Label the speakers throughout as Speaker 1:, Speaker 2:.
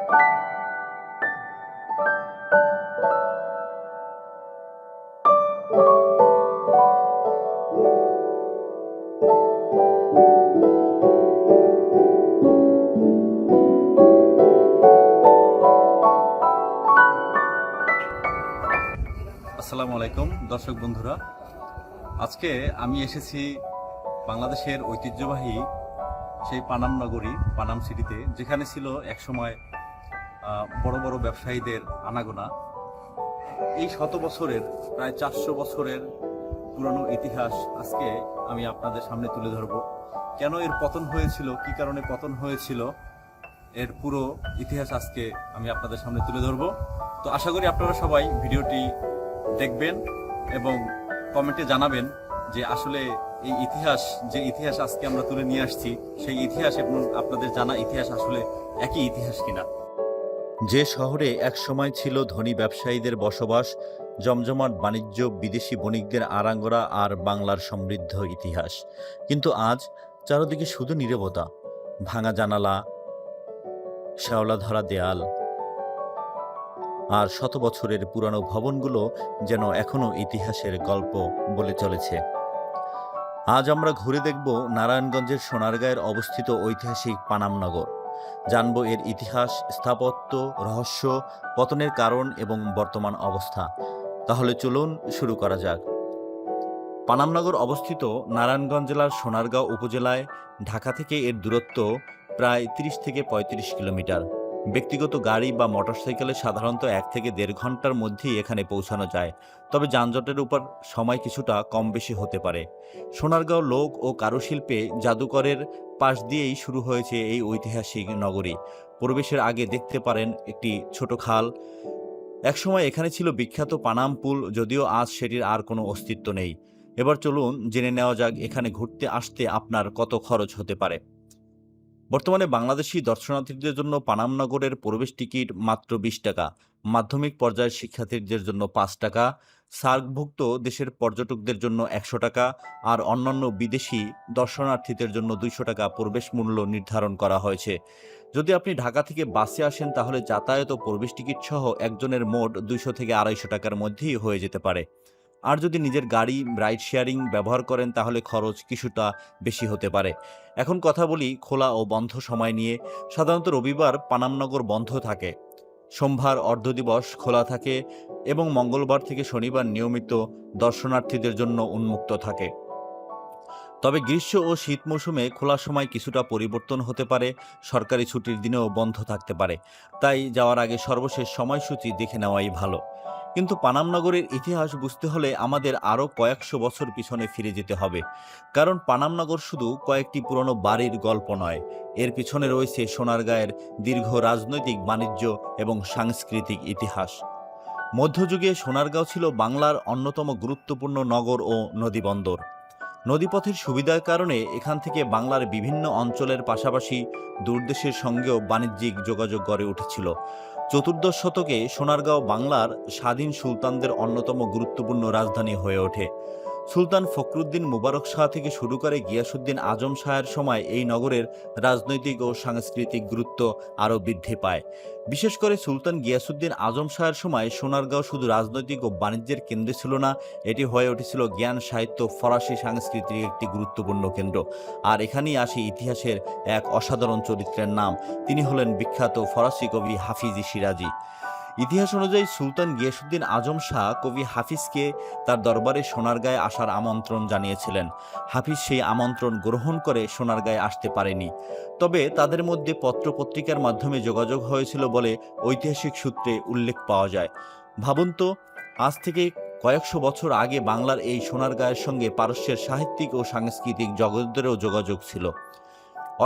Speaker 1: আসসালামু আলাইকুম দর্শক বন্ধুরা, আজকে আমি এসেছি বাংলাদেশের ঐতিহ্যবাহী সেই পানাম নগরী, পানাম সিটিতে, যেখানে ছিল একসময় বড় বড় ব্যবসায়ীদের আনাগোনা। এই শত বছরের, প্রায় 400 বছরের পুরনো ইতিহাস আজকে আমি আপনাদের সামনে তুলে ধরব। কেন এর পতন হয়েছিল, কি কারণে পতন হয়েছিল, এর পুরো ইতিহাস আজকে আমি আপনাদের সামনে তুলে ধরব। তো আশা করি আপনারা সবাই ভিডিওটি দেখবেন এবং কমেন্টে জানাবেন যে আসলে এই ইতিহাস, যে ইতিহাস আজকে আমরা তুলে নিয়ে আসছি, সেই ইতিহাস এবং আপনাদের জানা ইতিহাস আসলে একই ইতিহাস কিনা। যে শহরে একসময় ছিল ধনী ব্যবসায়ীদের বসবাস, জমজমাট বাণিজ্য, বিদেশি বণিকদের আড়াঙ্গরা আর বাংলার সমৃদ্ধ ইতিহাস, কিন্তু আজ চারদিকে শুধু নীরবতা, ভাঙা জানালা, শ্যাওলা ধরা দেয়াল আর শত বছরের পুরানো ভবনগুলো যেন এখনো ইতিহাসের গল্প বলে চলেছে। আজ আমরা ঘুরে দেখব নারায়ণগঞ্জের সোনারগাঁয়ের অবস্থিত ঐতিহাসিক পানাম নগর। জানব এর ইতিহাস, স্থাপত্য, রহস্য, পতনের কারণ এবং বর্তমান অবস্থা। তাহলে চলুন শুরু করা যাক। পানাম নগর অবস্থিত নারায়ণগঞ্জ জেলার সোনারগাঁও উপজেলায়। ঢাকা থেকে এর দূরত্ব প্রায় 30 থেকে 35 কিলোমিটার। ব্যক্তিগত গাড়ি বা মোটরসাইকেলে সাধারণত 1 থেকে 1.5 ঘন্টার মধ্যেই এখানে পৌঁছানো যায়, তবে যানজটের উপর সময় কিছুটা কম বেশি হতে পারে। সোনারগাঁও লোক ও কারুশিল্পে জাদুকরের পাশ দিয়েই শুরু হয়েছে এই ঐতিহাসিক নগরী। প্রবেশের আগে দেখতে পারেন একটি ছোট খাল। একসময় এখানে ছিল বিখ্যাত পানাম পুল, যদিও আজ সেটির আর কোনো অস্তিত্ব নেই। এবার চলুন জেনে নেওয়া যাক এখানে ঘুরতে আসতে আপনার কত খরচ হতে পারে। বর্তমানে বাংলাদেশি দর্শনার্থীদের জন্য পানাম নগরের প্রবেশ টিকিট মাত্র 20 টাকা, মাধ্যমিক পর্যায়ের শিক্ষার্থীদের জন্য 5 টাকা, সার্কভুক্ত দেশের পর্যটকদের জন্য 100 টাকা আর অন্যান্য বিদেশি দর্শনার্থীদের জন্য 200 টাকা প্রবেশ মূল্য নির্ধারণ করা হয়েছে। যদি আপনি ঢাকা থেকে বাসে আসেন তাহলে যাতায়াত ও প্রবেশ টিকিট সহ একজনের মোট 200 থেকে 250 টাকার মধ্যেই হয়ে যেতে পারে। আর যদি নিজের গাড়ি, রাইড শেয়ারিং ব্যবহার করেন তাহলে খরচ কিছুটা বেশি হতে পারে। এখন কথা বলি খোলা ও বন্ধ সময় নিয়ে। সাধারণত রবিবার পানামনগর বন্ধ থাকে, সোমবার অর্ধদিবস খোলা থাকে এবং মঙ্গলবার থেকে শনিবার নিয়মিত দর্শনার্থীদের জন্য উন্মুক্ত থাকে। তবে গ্রীষ্ম ও শীত মৌসুমে খোলার সময় কিছুটা পরিবর্তন হতে পারে, সরকারি ছুটির দিনেও বন্ধ থাকতে পারে। তাই যাওয়ার আগে সর্বশেষ সময়সূচি দেখে নেওয়াই ভালো। কিন্তু পানাম নগরের ইতিহাস বুঝতে হলে আমাদের আরও কয়েকশো বছর পিছনে ফিরে যেতে হবে, কারণ পানাম নগর শুধু কয়েকটি পুরনো বাড়ির গল্প নয়, এর পিছনে রয়েছে সোনারগাঁয়ের দীর্ঘ রাজনৈতিক, বাণিজ্য এবং সাংস্কৃতিক ইতিহাস। মধ্যযুগে সোনারগাঁও ছিল বাংলার অন্যতম গুরুত্বপূর্ণ নগর ও নদীবন্দর। নদীপথের সুবিধার কারণে এখান থেকে বাংলার বিভিন্ন অঞ্চলের পাশাপাশি দূরদেশের সঙ্গেও বাণিজ্যিক যোগাযোগ গড়ে উঠেছিল। চতুর্দশ শতকে সোনারগাঁও বাংলার স্বাধীন সুলতানদের অন্যতম গুরুত্বপূর্ণ রাজধানী হয়ে ওঠে। সুলতান ফখরুদ্দীন মুবারক শাহ থেকে শুরু করে গিয়াসুদ্দিন আজম শাহের সময় এই নগরের রাজনৈতিক ও সাংস্কৃতিক গুরুত্ব আরও বৃদ্ধি পায়। বিশেষ করে সুলতান গিয়াসুদ্দিন আজম শাহের সময় সোনারগাঁও শুধু রাজনৈতিক ও বাণিজ্যের কেন্দ্র ছিল না, এটি হয়ে উঠেছিল জ্ঞান, সাহিত্য, ফরাসি সংস্কৃতির একটি গুরুত্বপূর্ণ কেন্দ্র। আর এখানেই আসে ইতিহাসের এক অসাধারণ চরিত্রের নাম। তিনি হলেন বিখ্যাত ফরাসি কবি হাফিজ শিরাজি। ইতিহাস অনুযায়ী সুলতান গিয়াসুদ্দিন আজম শাহ কবি হাফিজকে তার দরবারে সোনারগাঁয়ে আসার আমন্ত্রণ জানিয়েছিলেন। হাফিজ সেই আমন্ত্রণ গ্রহণ করে সোনারগাঁয়ে আসতে পারেনি, তবে তাদের মধ্যে পত্রপত্রিকার মাধ্যমে যোগাযোগ হয়েছিল বলে ঐতিহাসিক সূত্রে উল্লেখ পাওয়া যায়। ভাবুন তো, আজ থেকে কয়েকশো বছর আগে বাংলার এই সোনারগাঁয়ের সঙ্গে পারস্যের সাহিত্যিক ও সাংস্কৃতিক জগতেরও যোগাযোগ ছিল।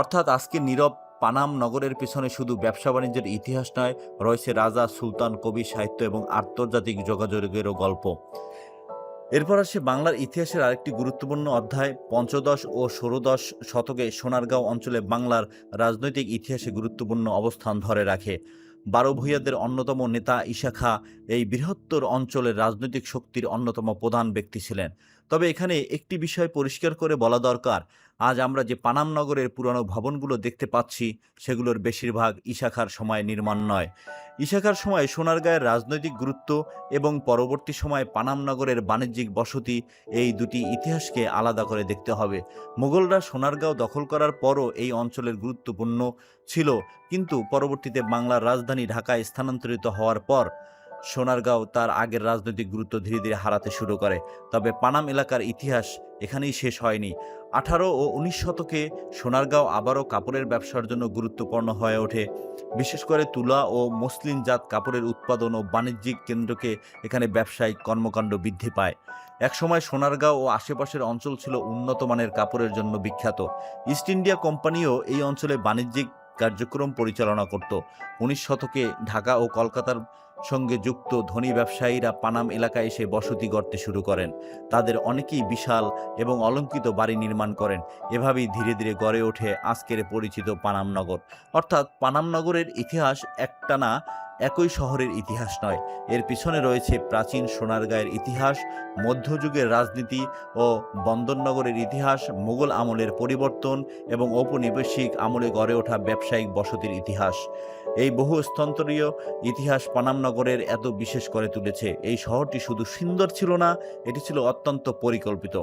Speaker 1: অর্থাৎ আজকে নীরব পানাম নগরের পিছনে শুধু ব্যবসা বাণিজ্যের ইতিহাস নয়, রয়েছে রাজা, সুলতান, কবি, সাহিত্য এবং আন্তর্জাতিক যোগাযোগেরও গল্প। এরপর আসে বাংলার ইতিহাসের আরেকটি গুরুত্বপূর্ণ অধ্যায়। পঞ্চদশ ও ষোড়দশ শতকে সোনারগাঁও অঞ্চলে বাংলার রাজনৈতিক ইতিহাসে গুরুত্বপূর্ণ অবস্থান ধরে রাখে। বারো ভূঁইয়াদের অন্যতম নেতা ঈশা খাঁ এই বৃহত্তর অঞ্চলের রাজনৈতিক শক্তির অন্যতম প্রধান ব্যক্তি ছিলেন। তবে এখানে একটি বিষয় পরিষ্কার করে বলা দরকার, আজ আমরা যে পানাম নগরের পুরানো ভবনগুলো দেখতে পাচ্ছি সেগুলোর বেশিরভাগ ঈশাখার সময় নির্মাণ নয়। ঈশাখার সময় সোনারগাঁয়ের রাজনৈতিক গুরুত্ব এবং পরবর্তী সময়ে পানাম নগরের বাণিজ্যিক বসতি, এই দুটি ইতিহাসকে আলাদা করে দেখতে হবে। মুঘলরা সোনারগাঁও দখল করার পরও এই অঞ্চলের গুরুত্বপূর্ণ ছিল, কিন্তু পরবর্তীতে বাংলার রাজধানী ঢাকায় স্থানান্তরিত হওয়ার পর সোনারগাঁও তার আগের রাজনৈতিক গুরুত্ব ধীরে ধীরে হারাতে শুরু করে। তবে পানাম এলাকার ইতিহাস এখানেই শেষ হয়নি। 18 ও 19 শতকে সোনারগাঁও আবারও কাপড়ের ব্যবসার জন্য গুরুত্বপূর্ণ হয়ে ওঠে। বিশেষ করে তুলা ও মসলিনজাত কাপড়ের উৎপাদন ও বাণিজ্যিক কেন্দ্রকে এখানে ব্যবসায়িক কর্মকাণ্ড বৃদ্ধি পায়। একসময় সোনারগাঁও ও আশেপাশের অঞ্চল ছিল উন্নত মানের কাপড়ের জন্য বিখ্যাত। ইস্ট ইন্ডিয়া কোম্পানিও এই অঞ্চলে বাণিজ্যিক কার্যক্রম পরিচালনা করত। 19 শতকে ঢাকা ও কলকাতার সঙ্গে যুক্ত ধনী ব্যবসায়ীরা পানাম এলাকায় এসে বসতি গড়তে শুরু করেন। তাদের অনেকেই বিশাল এবং অলংকৃত বাড়ি নির্মাণ করেন। এভাবেই ধীরে ধীরে গড়ে ওঠে আজকের পরিচিত পানাম নগর। অর্থাৎ পানাম নগরের ইতিহাস একটানা একই শহরের ইতিহাস নয়, এর পিছনে রয়েছে প্রাচীন সোনারগাঁয়ের ইতিহাস, মধ্যযুগের রাজনীতি ও বন্দরনগরের ইতিহাস, মুঘল আমলের পরিবর্তন এবং ঔপনিবেশিক আমলে গড়ে ওঠা ব্যবসায়িক বসতির ইতিহাস। এই বহু স্তন্তরীয় ইতিহাস পানাম নগরের এত বিশেষ করে তুলেছে। এই শহরটি শুধু সুন্দর ছিল না, এটি ছিল অত্যন্ত পরিকল্পিত।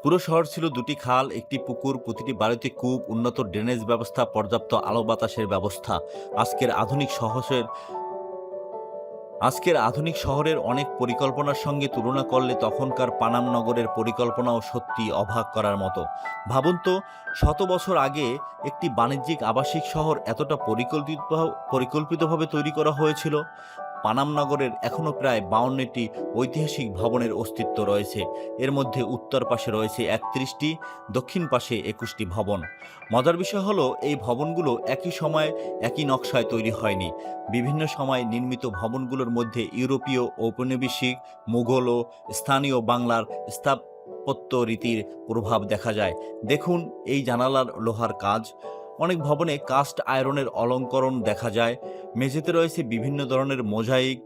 Speaker 1: পুরো শহর ছিল দুটি খাল, একটি পুকুর, প্রতিটি বাড়িতে কূপ, উন্নত ড্রেনেজ ব্যবস্থা, পর্যাপ্ত আলো বাতাসের ব্যবস্থা। আজকের আধুনিক শহরের অনেক পরিকল্পনার সঙ্গে তুলনা করলে তখনকার পানাম নগরের পরিকল্পনাও সত্যি অবাক করার মতো। ভাবুন তো, 100 বছর আগে একটি বাণিজ্যিক আবাসিক শহর এতটা পরিকল্পিতভাবে তৈরি করা হয়েছিল। পানাম নগরের এখনও প্রায় 52টি ঐতিহাসিক ভবনের অস্তিত্ব রয়েছে। এর মধ্যে উত্তর পাশে রয়েছে 31টি, দক্ষিণ পাশে 21টি ভবন। মজার বিষয় হলো, এই ভবনগুলো একই সময়ে একই নকশায় তৈরি হয়নি। বিভিন্ন সময় নির্মিত ভবনগুলোর মধ্যে ইউরোপীয়, ঔপনিবেশিক, মুঘল ও স্থানীয় বাংলার স্থাপত্য রীতির প্রভাব দেখা যায়। দেখুন এই জানালার লোহার কাজ, অনেক ভবনে কাস্ট আয়রনের অলঙ্করণ দেখা যায়। মেঝেতে রয়েছে বিভিন্ন ধরনের মোজাইক,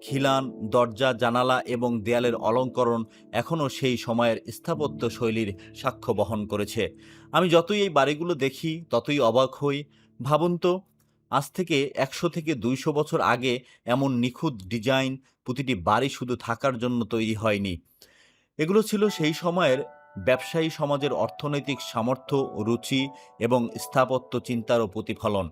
Speaker 1: খিলান, দরজা, জানালা এবং দেয়ালের অলঙ্করণ এখনও সেই সময়ের স্থাপত্য শৈলীর সাক্ষ্য বহন করেছে। আমি যতই এই বাড়িগুলো দেখি ততই অবাক হই। ভাবুন তো, আজ থেকে 100 থেকে 200 বছর আগে এমন নিখুঁত ডিজাইন প্রতিটি বাড়ি শুধু থাকার জন্য তৈরি হয়নি। এগুলো ছিল সেই সময়ের ব্যবসায়ী সমাজের অর্থনৈতিক সামর্থ্য, রুচি এবং স্থাপত্য চিন্তারও প্রতিফলন।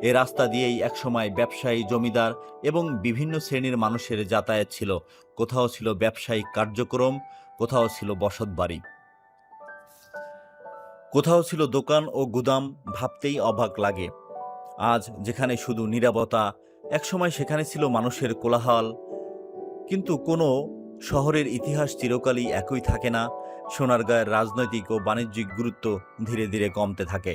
Speaker 1: এ রাস্তা দিয়েই একসময় ব্যবসায়ী, জমিদার এবং বিভিন্ন শ্রেণীর মানুষের যাতায়াত ছিল। কোথাও ছিল ব্যবসায়িক কার্যক্রম, কোথাও ছিল বসতবাড়ি, কোথাও ছিল দোকান ও গুদাম। ভাবতেই অবাক লাগে। আজ যেখানে শুধু নীরবতা, একসময় সেখানে ছিল মানুষের কোলাহল। কিন্তু কোনো শহরের ইতিহাস চিরকালই একই থাকে না। সোনারগাঁয়ের রাজনৈতিক ও বাণিজ্যিক গুরুত্ব ধীরে ধীরে কমতে থাকে।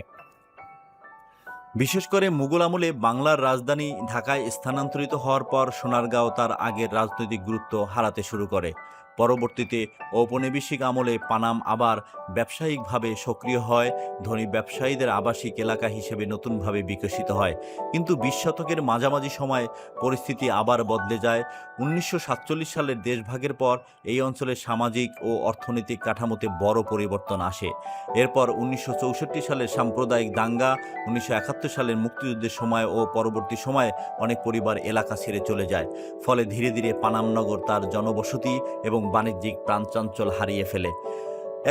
Speaker 1: বিশেষ করে মুঘল আমলে বাংলার রাজধানী ঢাকায় স্থানান্তরিত হওয়ার পর সোনারগাঁও তার আগের রাজনৈতিক গুরুত্ব হারাতে শুরু করে। পরবর্তীতে ঔপনিবেশিক আমলে পানাম আবার ব্যবসায়িকভাবে সক্রিয় হয়, ধনী ব্যবসায়ীদের আবাসিক এলাকা হিসেবে নতুনভাবে বিকশিত হয়। কিন্তু 20 শতকের মাঝামাঝি সময় পরিস্থিতি আবার বদলে যায়। 1947 সালের দেশভাগের পর এই অঞ্চলের সামাজিক ও অর্থনৈতিক কাঠামোতে বড় পরিবর্তন আসে। এরপর 1964 সালের সাম্প্রদায়িক দাঙ্গা, 1971 সালের মুক্তিযুদ্ধের সময় ও পরবর্তী সময়ে অনেক পরিবার এলাকা ছেড়ে চলে যায়। ফলে ধীরে ধীরে পানাম নগর তার জনবসতি এবং বাণিজ্যিক প্রাণচাঞ্চল হারিয়ে ফেলে।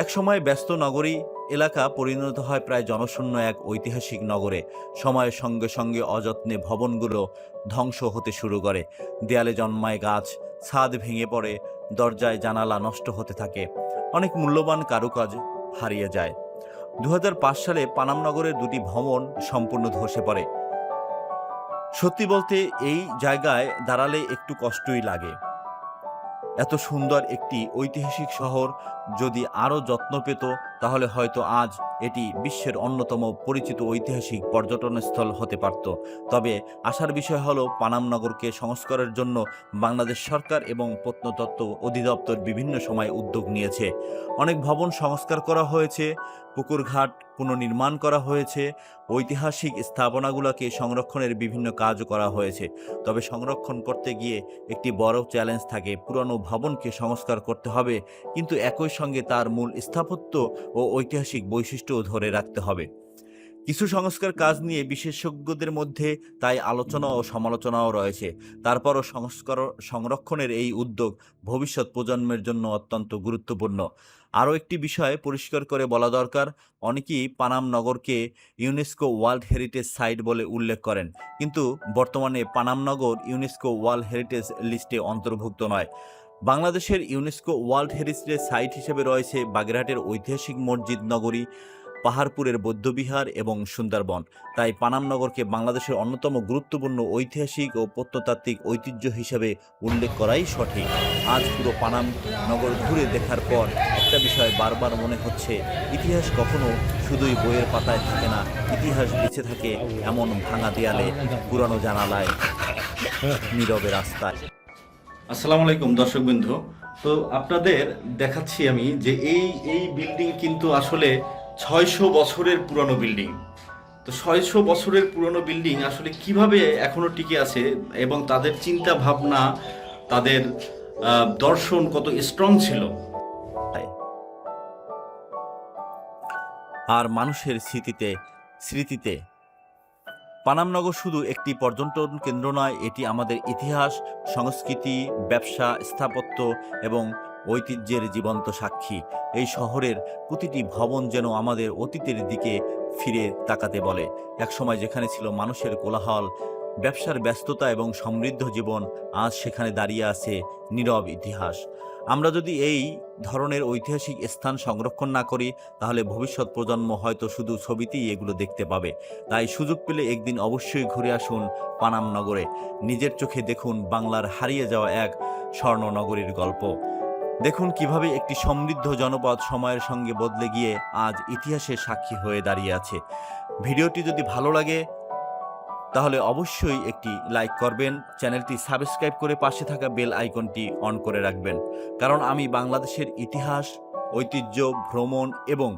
Speaker 1: এক সময় ব্যস্ত নগরী এলাকা পরিণত হয় প্রায় জনশূন্য এক ঐতিহাসিক নগরে। সময়ের সঙ্গে সঙ্গে অযত্নে ভবনগুলো ধ্বংস হতে শুরু করে। দেয়ালে জন্মায় গাছ, ছাদ ভেঙে পড়ে, দরজায় জানালা নষ্ট হতে থাকে, অনেক মূল্যবান কারুকাজ হারিয়ে যায়। 2005 সালে পানাম নগরের দুটি ভবন সম্পূর্ণ ধসে পড়ে। সত্যি বলতে এই জায়গায় দাঁড়ালে একটু কষ্টই লাগে। এত সুন্দর একটি ঐতিহাসিক শহর যদি আরও যত্ন পেত তাহলে হয়তো আজ এটি বিশ্বের অন্যতম পরিচিত ঐতিহাসিক পর্যটনস্থল হতে পারত। তবে আশার বিষয় হলো, পানাম নগরকে সংস্কারের জন্য বাংলাদেশ সরকার এবং প্রত্নতত্ত্ব অধিদপ্তর বিভিন্ন সময় উদ্যোগ নিয়েছে। অনেক ভবন সংস্কার করা হয়েছে, পুকুরঘাট পুনর্নির্মাণ করা হয়েছে, ঐতিহাসিক স্থাপনাগুলোকে সংরক্ষণের বিভিন্ন কাজও করা হয়েছে। তবে সংরক্ষণ করতে গিয়ে একটি বড় চ্যালেঞ্জ থাকে। পুরনো ভবনকে সংস্কার করতে হবে, কিন্তু একই সঙ্গে তার মূল স্থাপত্য ও ঐতিহাসিক বৈশিষ্ট্য ধরে রাখতে হবে। কিছু সংস্কার কাজ নিয়ে বিশেষজ্ঞদের মধ্যে তাই আলোচনা ও সমালোচনাও রয়েছে। তারপরও সংরক্ষণের এই উদ্যোগ ভবিষ্যৎ প্রজন্মের জন্য অত্যন্ত গুরুত্বপূর্ণ। আরও একটি বিষয় পরিষ্কার করে বলা দরকার, অনেকেই পানাম নগরকে ইউনেস্কো ওয়ার্ল্ড হেরিটেজ সাইট বলে উল্লেখ করেন, কিন্তু বর্তমানে Panam Nagar UNESCO world heritage লিস্টে অন্তর্ভুক্ত নয়। বাংলাদেশের ইউনেস্কো ওয়ার্ল্ড হেরিটেজ সাইট হিসেবে রয়েছে বাগেরহাটের ঐতিহাসিক মসজিদ নগরী, পাহাড়পুরের বৌদ্ধবিহার এবং সুন্দরবন। তাই পানাম নগরকে বাংলাদেশের অন্যতম গুরুত্বপূর্ণ ঐতিহাসিক ও প্রত্নতাত্ত্বিক ঐতিহ্য হিসেবে উল্লেখ করাই সঠিক। আজ পুরো পানাম নগর ঘুরে দেখার পর একটা বিষয় বারবার মনে হচ্ছে, ইতিহাস কখনো শুধুই বইয়ের পাতায় থাকে না, ইতিহাস বেঁচে থাকে এমন ভাঙা দেয়ালে, পুরানো জানালায়, নীরবে রাস্তায়। আসসালামু আলাইকুম দর্শকবৃন্দ। তো আপনাদের দেখাচ্ছি আমি যে এই বিল্ডিং কিন্তু আসলে 600 বছরের পুরনো বিল্ডিং। তো 600 বছরের পুরনো বিল্ডিং আসলে কিভাবে এখনো টিকে আছে এবং তাদের চিন্তা ভাবনা, তাদের দর্শন কত স্ট্রং ছিল, আর মানুষের স্মৃতিতে পানাম নগর শুধু একটি পর্যটন কেন্দ্র নয়, এটি আমাদের ইতিহাস, সংস্কৃতি, ব্যবসা, স্থাপত্য এবং ঐতিহ্যের জীবন্ত সাক্ষী। এই শহরের প্রতিটি ভবন যেন আমাদের অতীতের দিকে ফিরে তাকাতে বলে। একসময় যেখানে ছিল মানুষের কোলাহল, ব্যবসার ব্যস্ততা এবং সমৃদ্ধ জীবন, আজ সেখানে দাঁড়িয়ে আছে নীরব ইতিহাস। আমরা যদি এই ধরনের ঐতিহাসিক স্থান সংরক্ষণ না করি, তাহলে ভবিষ্যৎ প্রজন্ম হয়তো শুধু ছবিতেই এগুলো দেখতে পাবে। তাই সুযোগ পেলে একদিন অবশ্যই ঘুরে আসুন পানাম নগরে, নিজের চোখে দেখুন বাংলার হারিয়ে যাওয়া এক স্বর্ণনগরীর গল্প। দেখুন কিভাবে একটি সমৃদ্ধ জনপদ সময়ের সঙ্গে বদলে গিয়ে আজ ইতিহাসের সাক্ষী হয়ে দাঁড়িয়ে আছে। ভিডিওটি যদি ভালো লাগে তাহলে অবশ্যই একটি লাইক করবেন, চ্যানেলটি সাবস্ক্রাইব করে পাশে থাকা বেল আইকনটি অন করে রাখবেন, কারণ আমি বাংলাদেশের ইতিহাস, ঐতিহ্য, ভ্রমণ এবং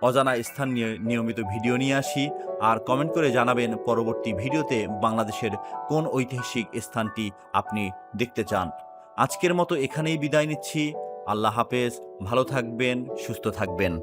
Speaker 1: অজানা স্থান নিয়ে নিয়মিত ভিডিও নিয়ে আসি। আর কমেন্ট করে জানাবেন পরবর্তী ভিডিওতে বাংলাদেশের কোন ঐতিহাসিক স্থানটি আপনি দেখতে চান। আজকের মতো এখানেই বিদায় নিচ্ছি। আল্লাহ হাফেজ, ভালো থাকবেন, সুস্থ থাকবেন।